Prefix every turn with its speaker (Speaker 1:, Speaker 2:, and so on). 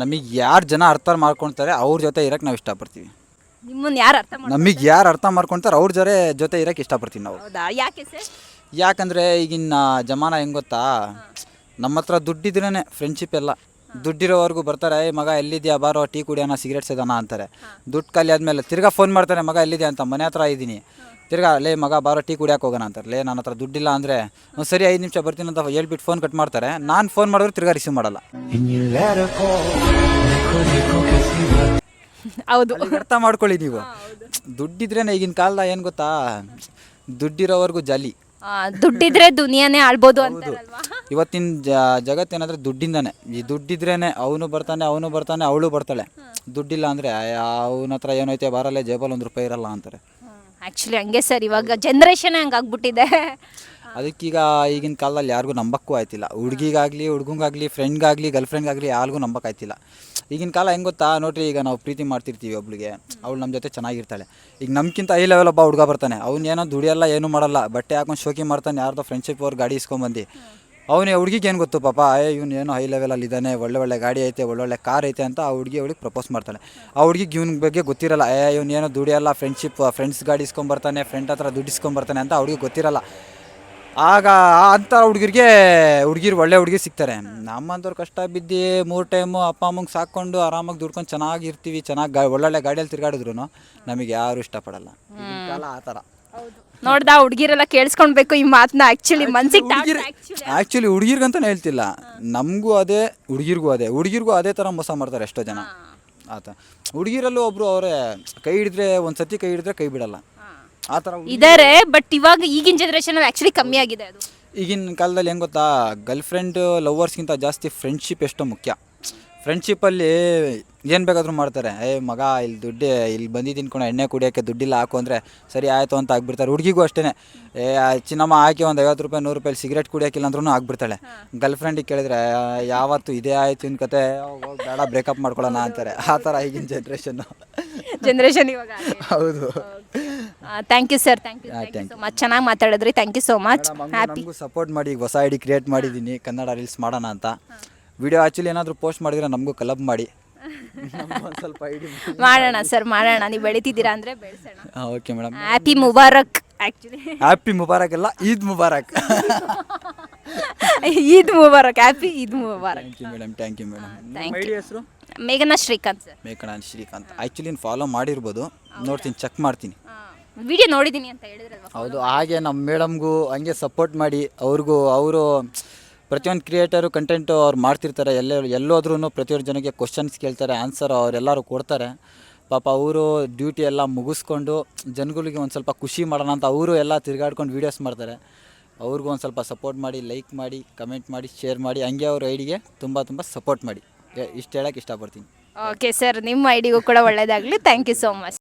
Speaker 1: ನಮಗೆ ಯಾರು ಜನ ಅರ್ಥ ಮಾಡ್ಕೊಳ್ತಾರೆ ಅವ್ರ ಜೊತೆ ಇರೋಕ್ಕೆ ನಾವು ಇಷ್ಟಪಡ್ತೀವಿ.
Speaker 2: ನಿಮ್ಮನ್ನ ಯಾರು ಅರ್ಥ ಮಾಡ್ತಾರೆ?
Speaker 1: ನಮಗೆ ಯಾರು ಅರ್ಥ ಮಾಡ್ಕೊಳ್ತಾರೆ ಅವ್ರ ಜೊತೆ ಇರೋಕ್ಕೆ ಇಷ್ಟಪಡ್ತೀವಿ ನಾವು.
Speaker 2: ಹೌದಾ, ಯಾಕೆ ಸರ್?
Speaker 1: ಯಾಕಂದರೆ ಈಗಿನ ಜಮಾನ ಹೆಂಗೆ ಗೊತ್ತಾ, ನಮ್ಮ ಹತ್ರ ದುಡ್ಡಿದ್ರೇ ಫ್ರೆಂಡ್ಶಿಪ್ ಎಲ್ಲ. ದುಡ್ಡಿರೋವರೆಗೂ ಬರ್ತಾರೆ, ಮಗ ಎಲ್ಲಿದೆಯಾ ಬಾರೋ ಟೀ ಕುಡಿಯೋಣ ಸಿಗರೇಟ್ ಸೇದೋಣ ಅಂತಾರೆ. ದುಡ್ಡು ಖಾಲಿ ಆದಮೇಲೆ ತಿರ್ಗಾ ಫೋನ್ ಮಾಡ್ತಾರೆ, ಮಗ ಎಲ್ಲಿದೆಯಾ ಅಂತ. ಮನೆ ಹತ್ರ ಇದ್ದೀನಿ, ತಿರ್ಗಾ ಲೇ ಮಗ ಬಾರೋ ಟೀ ಕುಡಿಯೋಕೆ ಹೋಗೋಣ ಅಂತಾರೆ. ಲೇ ನನ್ನ ಹತ್ರ ದುಡ್ಡಿಲ್ಲ ಅಂದರೆ ಸರಿ 5 ನಿಮಿಷ ಬರ್ತೀನಿ ಅಂತ ಹೇಳ್ಬಿಟ್ಟು ಫೋನ್ ಕಟ್ ಮಾಡ್ತಾರೆ. ನಾನು ಫೋನ್ ಮಾಡಿದ್ರೆ ತಿರ್ಗಾ ರಿಸೀವ್ ಮಾಡಲ್ಲ.
Speaker 2: ಹೌದು,
Speaker 1: ಅರ್ಥ ಮಾಡ್ಕೊಳ್ಳಿ ನೀವು. ದುಡ್ಡಿದ್ರೇ ಈಗಿನ ಕಾಲದ ಏನು ಗೊತ್ತಾ, ದುಡ್ಡಿರೋವರೆಗೂ ಜಾಲಿ.
Speaker 2: ದುಡ್ಡಿದ್ರೆ ದುನಿಯಾನೇ ಆಳ್ಬೋದು ಅಂತಾರಲ್ವಾ?
Speaker 1: ಇವತ್ತಿನ ಜಗತ್ತೇನಾದರೆ ದುಡ್ಡಿಂದಾನೆ. ಈ ದುಡ್ಡಿದ್ರೇ ಅವನು ಬರ್ತಾನೆ ಅವಳು ಬರ್ತಾಳೆ. ದುಡ್ಡಿಲ್ಲ ಅಂದರೆ ಅವನ ಹತ್ರ ಏನೈತೆ ಬಾರಲ್ಲೇ ಜೇಬಲ್ಲಿ ₹1 ಇರಲ್ಲ ಅಂತಾರೆ.
Speaker 2: ಆ್ಯಕ್ಚುಲಿ ಹಂಗೆ ಸರ್, ಇವಾಗ ಜನ್ರೇಷನ್ ಹಂಗೆ ಆಗ್ಬಿಟ್ಟಿದೆ.
Speaker 1: ಅದಕ್ಕೀಗ ಈಗಿನ ಕಾಲದಲ್ಲಿ ಯಾರಿಗೂ ನಂಬಕ್ಕೂ ಆಯ್ತಿಲ್ಲ. ಹುಡುಗಿಗಾಗಲಿ ಹುಡುಗಂಗಾಗಲಿ ಫ್ರೆಂಡ್ಗಾಗಲಿ ಗರ್ಲ್ಫ್ರೆಂಡ್ಗಾಗಲಿ ಯಾರಿಗೂ ನಂಬಕ್ಕಾಯ್ತಿಲ್ಲ. ಈಗಿನ ಕಾಲ ಹೆಂಗೆ ಗೊತ್ತಾ ನೋಡ್ರಿ, ಈಗ ನಾವು ಪ್ರೀತಿ ಮಾಡ್ತಿರ್ತೀವಿ ಒಬ್ಳಿಗೆ, ಅವಳು ನಮ್ಮ ಜೊತೆ ಚೆನ್ನಾಗಿರ್ತಾಳೆ. ಈಗ ನಮ್ಗಿಂತ ಹೈ ಲೆವೆಲ್ ಒಬ್ಬ ಹುಡುಗ ಬರ್ತಾನೆ, ಏನೋ ದುಡಿಯಲ್ಲ ಏನೂ ಮಾಡಲ್ಲ, ಬಟ್ಟೆ ಹಾಕೊಂಡು ಶೋಕಿ ಮಾಡ್ತಾನೆ, ಯಾರ್ದೋ ಫ್ರೆಂಡ್ಶಿಪ್ ಅವ್ರು ಗಾಡಿ ಇಸ್ಕೊಂಬಂದು. ಅವನೇ ಹುಡುಗಿಗೆ ಏನು ಗೊತ್ತು ಪಾಪ, ಇವ್ನು ಏನೋ ಹೈ ಲೆವೆಲಲ್ಲಿ ಇದ್ದಾನೆ, ಒಳ್ಳೆ ಗಾಡಿ ಐತೆ, ಒಳ್ಳೊಳ್ಳೆ ಕಾರ್ ಐತೆ ಅಂತ ಆ ಅವಳಿಗೆ ಪ್ರಪೋಸ್ ಮಾಡ್ತಾಳೆ. ಆ ಹುಡುಗಿಗೆ ಇವ್ನ ಬಗ್ಗೆ ಗೊತ್ತಿರಲ್ಲ, ಇವ್ನು ಏನೋ ದುಡಿಯಲ್ಲ, ಫ್ರೆಂಡ್ಸ್ ಗಾಡಿ ಇಸ್ಕೊಂಬರ್ತಾನೆ, ಫ್ರೆಂಡ್ ಹತ್ರ ದುಡ್ಡು ಇಸ್ಕೊಂಬರ್ತಾನೆ ಅಂತ ಅವ್ಳಿಗೆ ಗೊತ್ತಿರಲ್ಲ. ಆಗ ಅಂಥ ಹುಡುಗಿರು ಒಳ್ಳೆ ಹುಡುಗಿ ಸಿಗ್ತಾರೆ. ನಮ್ಮಂಥವ್ರು ಕಷ್ಟ ಬಿದ್ದು 3 ಟೈಮು ಅಪ್ಪ ಅಮ್ಮಂಗೆ ಸಾಕೊಂಡು ಆರಾಮಾಗಿ ದುಡ್ಕೊಂಡು ಚೆನ್ನಾಗಿರ್ತೀವಿ, ಒಳ್ಳೊಳ್ಳೆ ಗಾಡಿಯಲ್ಲಿ ತಿರುಗಾಡಿದ್ರು ನಮಗೆ ಯಾರು ಇಷ್ಟಪಡಲ್ಲ. ಈಗಿನ ಕಾಲ ಆ ಥರ.
Speaker 2: ನೋಡ್ದಾ, ಹುಡುಗಿರೆಲ್ಲ ಕೇಳಿಸ್ಕೊಳ್ಬೇಕು ಈ ಮಾತನ್ನ.
Speaker 1: ಆ್ಯಕ್ಚುಲಿ ಹುಡುಗಿರ್ಗಂತಾನೆ ಹೇಳ್ತಿಲ್ಲ, ನಮಗೂ ಅದೇ ಹುಡುಗಿರ್ಗೂ ಅದೇ ಥರ ಮೋಸ ಮಾಡ್ತಾರೆ ಎಷ್ಟೋ ಜನ. ಆತ ಹುಡುಗಿರಲ್ಲೂ ಒಬ್ಬರು ಅವರೇ ಕೈ ಹಿಡಿದ್ರೆ ಕೈ ಬಿಡಲ್ಲ, ಆ ಥರ
Speaker 2: ಇದ್ದಾರೆ. ಬಟ್ ಇವಾಗ ಈಗಿನ ಜನ್ರೇಷನ್ ಆ್ಯಕ್ಚುಲಿ ಕಮ್ಮಿ ಆಗಿದೆ ಅದು. ಈಗಿನ
Speaker 1: ಕಾಲದಲ್ಲಿ ಹೆಂಗೆ ಗೊತ್ತಾ, ಗರ್ಲ್ಫ್ರೆಂಡ್ ಲವರ್ಸ್ಗಿಂತ ಜಾಸ್ತಿ ಫ್ರೆಂಡ್ಶಿಪ್ ಎಷ್ಟೋ ಮುಖ್ಯ. ಫ್ರೆಂಡ್ಶಿಪ್ಪಲ್ಲಿ ಏನು ಬೇಕಾದರೂ ಮಾಡ್ತಾರೆ. ಮಗ ಇಲ್ಲಿ ಬಂದಿದ್ದೀನಿ ಕಣ, ಎಣ್ಣೆ ಕುಡಿಯೋಕ್ಕೆ ದುಡ್ಡಿಲ್ಲ ಹಾಕು ಅಂದರೆ ಸರಿ ಆಯಿತು ಅಂತ ಆಗ್ಬಿಡ್ತಾರೆ. ಹುಡುಗಿಗೂ ಅಷ್ಟೇ, ಚಿನ್ನಮ್ಮ ಹಾಕಿ ಒಂದು ₹50 ₹100 ಸಿಗರೇಟ್ ಕುಡಿಯೋಕ್ಕಿಲ್ಲ ಅಂದ್ರೂ ಆಗ್ಬಿಡ್ತಾಳೆ. ಗರ್ಲ್ಫ್ರೆಂಡಿಗೆ ಕೇಳಿದ್ರೆ ಯಾವತ್ತು ಇದೇ ಆಯಿತು ಇನ್ನು ಕತೆ, ಬೇಡ ಬ್ರೇಕಪ್ ಮಾಡ್ಕೊಳ್ಳೋಣ ಅಂತಾರೆ. ಆ ಥರ ಈಗಿನ ಜನ್ರೇಷನ್
Speaker 2: ಇವಾಗ.
Speaker 1: ಹೌದು.
Speaker 2: Thank you sir, thank you so much. ಚೆನ್ನಾಗಿ ಮಾತಾಡಿದ್ರಿ, ಥ್ಯಾಂಕ್ ಯು ಸೋ ಮಚ್.
Speaker 1: ನಮಗೂ ಸಪೋರ್ಟ್ ಮಾಡಿ. ಹೊಸ ಐಡಿ ಕ್ರಿಯೇಟ್ ಮಾಡಿದ್ದೀನಿ, ಕನ್ನಡ ರೀಲ್ಸ್ ಮಾಡೋಣ ಅಂತ. ವಿಡಿಯೋ ಆ್ಯಕ್ಚುಲಿ ಏನಾದರೂ ಪೋಸ್ಟ್ ಮಾಡಿದರೆ ನಮಗೂ ಕಲಬ್ ಮಾಡಿ, ಒಂದು ಸ್ವಲ್ಪ ಐಡಿ
Speaker 2: ಮಾಡೋಣ ಸರ್, ಮಾಡೋಣ. ನೀವು ಬೆಳಿತಿದ್ದೀರಾ ಅಂದರೆ ಬೆಳೆಸೋಣ.
Speaker 1: Okay madam.
Speaker 2: ಹ್ಯಾಪಿ ಮುಬಾರಕ್. ಆ್ಯಕ್ಚುಲಿ
Speaker 1: ಹ್ಯಾಪಿ ಮುಬಾರಕ್ ಎಲ್ಲ, ಈದ್ ಮುಬಾರಕ್.
Speaker 2: ಈದ್ ಮುಬಾರಕ್, ಹ್ಯಾಪಿ ಈದ್ ಮುಬಾರಕ್.
Speaker 1: Thank you madam. ಐಡಿ ಹೆಸರು
Speaker 2: ಮೇಘನಾ ಶ್ರೀಕಾಂತ್ ಸರ್.
Speaker 1: ಮೇಘನಾ ಶ್ರೀಕಾಂತ್. ಆ್ಯಕ್ಚುಲಿ ಫಾಲೋ ಮಾಡಿರ್ಬೋದು, ನೋಡ್ತೀನಿ, ಚೆಕ್ ಮಾಡ್ತೀನಿ.
Speaker 2: ವಿಡಿಯೋ ನೋಡಿದ್ದೀನಿ ಅಂತ ಹೇಳಿದ್ರಲ್ವ?
Speaker 1: ಹೌದು. ಹಾಗೆ ನಮ್ಮ ಮೇಡಮ್ಗೂ ಹಂಗೆ ಸಪೋರ್ಟ್ ಮಾಡಿ. ಅವರು ಪ್ರತಿಯೊಂದು ಕ್ರಿಯೇಟರು ಕಂಟೆಂಟು ಅವ್ರು ಮಾಡ್ತಿರ್ತಾರೆ. ಎಲ್ಲೋದ್ರೂ ಪ್ರತಿಯೊಂದು ಜನಕ್ಕೆ ಕ್ವಶನ್ಸ್ ಕೇಳ್ತಾರೆ, ಆನ್ಸರ್ ಅವರೆಲ್ಲರೂ ಕೊಡ್ತಾರೆ. ಪಾಪ ಅವರು ಡ್ಯೂಟಿ ಎಲ್ಲ ಮುಗಿಸ್ಕೊಂಡು ಜನಗಳಿಗೆ ಒಂದು ಸ್ವಲ್ಪ ಖುಷಿ ಮಾಡೋಣ ಅಂತ ಅವರು ಎಲ್ಲ ತಿರುಗಾಡ್ಕೊಂಡು ವೀಡಿಯೋಸ್ ಮಾಡ್ತಾರೆ. ಅವ್ರಿಗೂ ಒಂದು ಸ್ವಲ್ಪ ಸಪೋರ್ಟ್ ಮಾಡಿ, ಲೈಕ್ ಮಾಡಿ, ಕಮೆಂಟ್ ಮಾಡಿ, ಶೇರ್ ಮಾಡಿ. ಹಂಗೆ ಅವ್ರ ಐಡಿಗೆ ತುಂಬ ಸಪೋರ್ಟ್ ಮಾಡಿ. ಇಷ್ಟು ಹೇಳೋಕ್ಕೆ ಇಷ್ಟಪಡ್ತೀನಿ.
Speaker 2: ಓಕೆ ಸರ್, ನಿಮ್ಮ ಐಡಿಗೂ ಕೂಡ ಒಳ್ಳೆಯದಾಗಲಿ. Thank you so much.